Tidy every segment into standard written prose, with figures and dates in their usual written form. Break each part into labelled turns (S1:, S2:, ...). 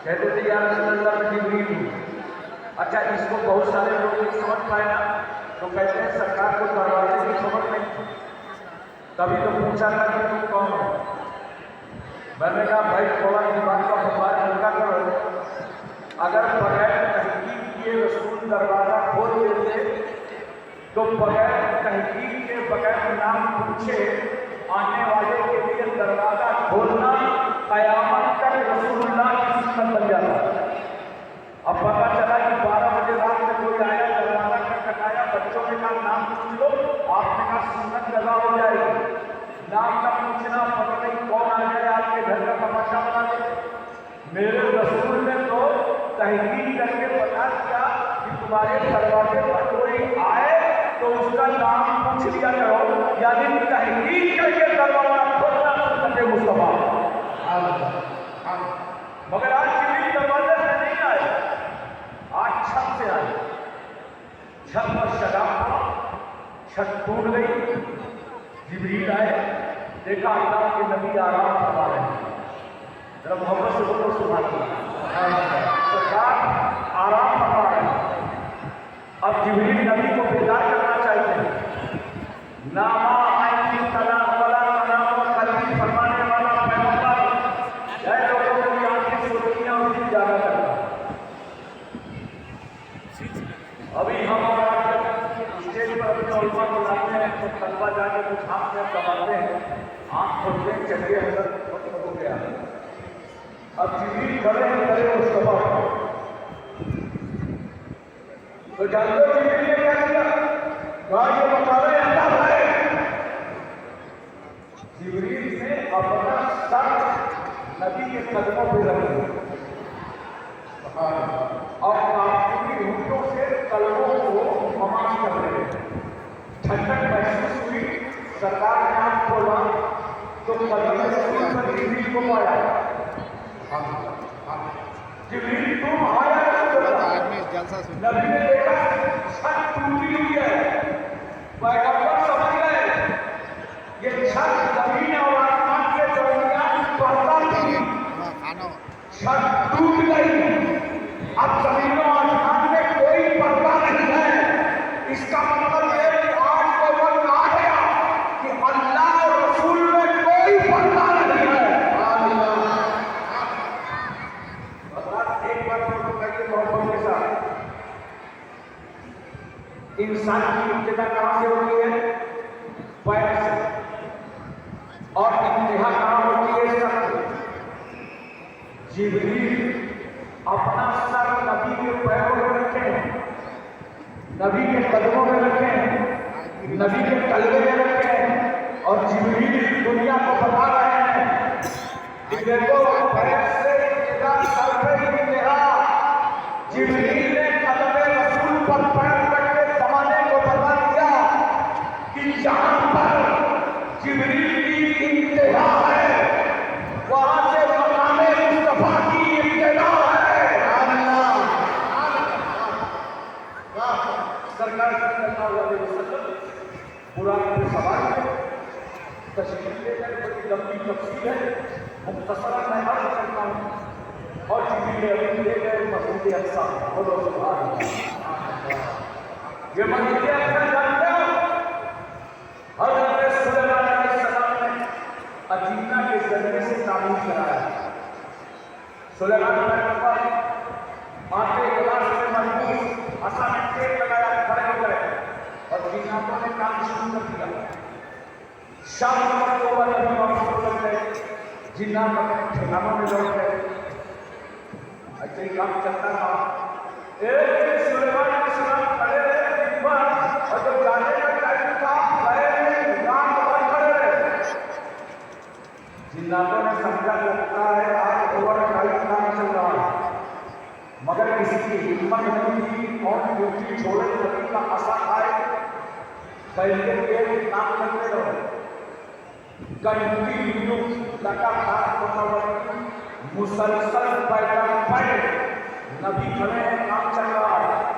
S1: کہتے تھے یا رسول اللہ میں جبریل ہوں. اچھا اس کو بہت سارے لوگ نہیں سمجھ پائے نا تو کہتے ہیں سرکار کو دروازے کی خبر نہیں. کبھی تو پوچھا تھا کہ تم کون ہو. میں نے کہا بھائی تھوڑا دماغ کا بخار ہلکا کرو. اگر بغیر تحقیق کیے رسول دروازہ کھول دیتے تو بغیر تحقیق کے بغیر نام پوچھے آنے والے کے لیے دروازہ کھولنا قیامت تک رسول اللہ کی سنت بن جاتا. اب پتا چلا کہ 12 بجے رات میں کوئی آیا دروازہ کھٹکھٹایا, بچوں نے کہا نام پوچھ لو. آپ نے کہا سنت لگا ہو جائے گی. نام کا پوچھنا پتہ نہیں کون آ جائے آپ کے گھر کا تماشا بنا دے. میرے رسول نے تو تحقیق کر کے بتا دیا کہ تمہارے دروازے پر کوئی آئے تو اس کا نام پوچھ لیا کرو, یعنی تحقیق کر کے دروازہ کھولنا سنت مصطفیٰ. مگر آج جبریل دروازے سے نہیں آئے, آج چھت سے آئے. چھت پر شراب پڑا, چھت ٹوٹ گئی. جبریل آئے, دیکھا اللہ کے نبی آرام فرما رہے ہیں. ذرا محبت سے بولو سبحان اللہ. سرکار آرام فرما رہے ہیں. اب جبریل نبی کو بیدار کرنا چاہتے ہیں. ناما عینی طلاق ولا تنام قلبی فرمانے والا پیغمبر اے لوگوں کی آنکھیں سوچیاں اور دل جاگا کرتا. ابھی ہم اسٹیج پر اپنے علماء کو لاتے ہیں تو طلبہ جا کے کچھ ہاتھ میں دباتے ہیں, آنکھ کھولتے ہیں, چلیے حضرت وقت ہو گیا. اب جبریل کھڑے ہیں کرے مصطفیٰ تو جانتے ہو جبریل نے کیا کیا؟ کہا یہ بتا رہے ہیں اللہ بھائی. جبریل نے اپنا سر نبی کے قدموں پہ رکھ دیا اور کافی ہونٹوں سے قلبوں کو مماس کر رہے ہیں. ٹھنڈک محسوس ہوئی. سرکار نے آنکھ کھولا تو قدم رسول پر جبریل کو پایا. جبریل تم آیا رسول اللہ. نبی نے دیکھا چھت ٹوٹی ہوئی ہے. پیغمبر سمجھ گئے یہ چھت زمین اور آسمان کے درمیان پردہ تھی. چھت ٹوٹ گئی. اب زمین و آسمان میں کوئی پردہ نہیں ہے. اس کا مطلب یہ کہ آج کو وقت آ گیا کہ اللہ اور رسول میں کوئی پردہ نہیں ہے. ایک بات کہیے محبت کے ساتھ, انسان کی ابتدا کہاں سے ہوتی ہے؟ پیر سے. اور انتہا کہاں ہوتی ہے؟ سر سے. جبریل اپنا سر نبی کے پیروں میں رکھیں, نبی کے قدموں میں رکھیں, نبی کے کلبے میں رکھیں, اور جبریل دنیا کو بتا رہے ہیں کہ دیکھو پیر سے ابتدا سر پہ انتہا. جبریل نے قدم رسول پر پیر رکھ کے زمانے کو بتا دیا کہ جہاں پر جبریل کی انتہا ہے وہاں سے مقام مصطفیٰ کی ابتدا ہے. سرکار صلی اللہ علیہ وسلم قرآن کے سوال میں تشریح لے کر بڑی لمبی تفصیل ہے, مختصرا میں عرض کرتا ہوں. اور جبریل امین لے گئے مسجد اقصیٰ. بولو سبحان اللہ. یہ مسجد اقصیٰ جانتے ہو حضرت سلیمان علیہ السلام نے اجنہ کے ذریعے سے تعمیر کرایا. سلیمان پیغمبر آتے کلاس میں مجبور اچانک ٹیک لگایا, کھڑے ہو گئے اور جناتوں نے کام شروع کر دیا. شام نمبر 2 پر نبی واپس لوٹ گئے. جنات اپنے ٹھکانوں میں لوٹ گئے. ایسے ہی کام چلتا رہا. ایک سلیمان علیہ السلام کھڑے رہے دن بھر, اور جب جانے کا ٹائم تھا گئے دکان پر کھڑے رہے. جناتوں نے سمجھا لگتا ہے آج اوور ٹائم کام چل رہا ہے, مگر کسی کی ہمت نہیں تھی کون ڈیوٹی چھوڑے نبی کا عصا کھائے. پہلے یہ کام کرتے رہو. کنٹینیو لگاتار مسلسل پیدل پڑے نبی کھڑے ہیں, کام چل رہا ہے.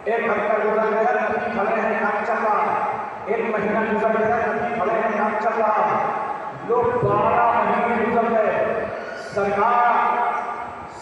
S1: ایک ہفتہ گزر گیا, نبی کھڑے ہیں, کام چل رہا ہے. ایک مہینہ گزر گیا, نبی کھڑے ہیں, کام چل رہا ہے. لوگ 12 مہینے گزر گئے. سرکار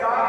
S1: 7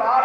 S1: 7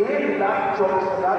S1: 1,24,000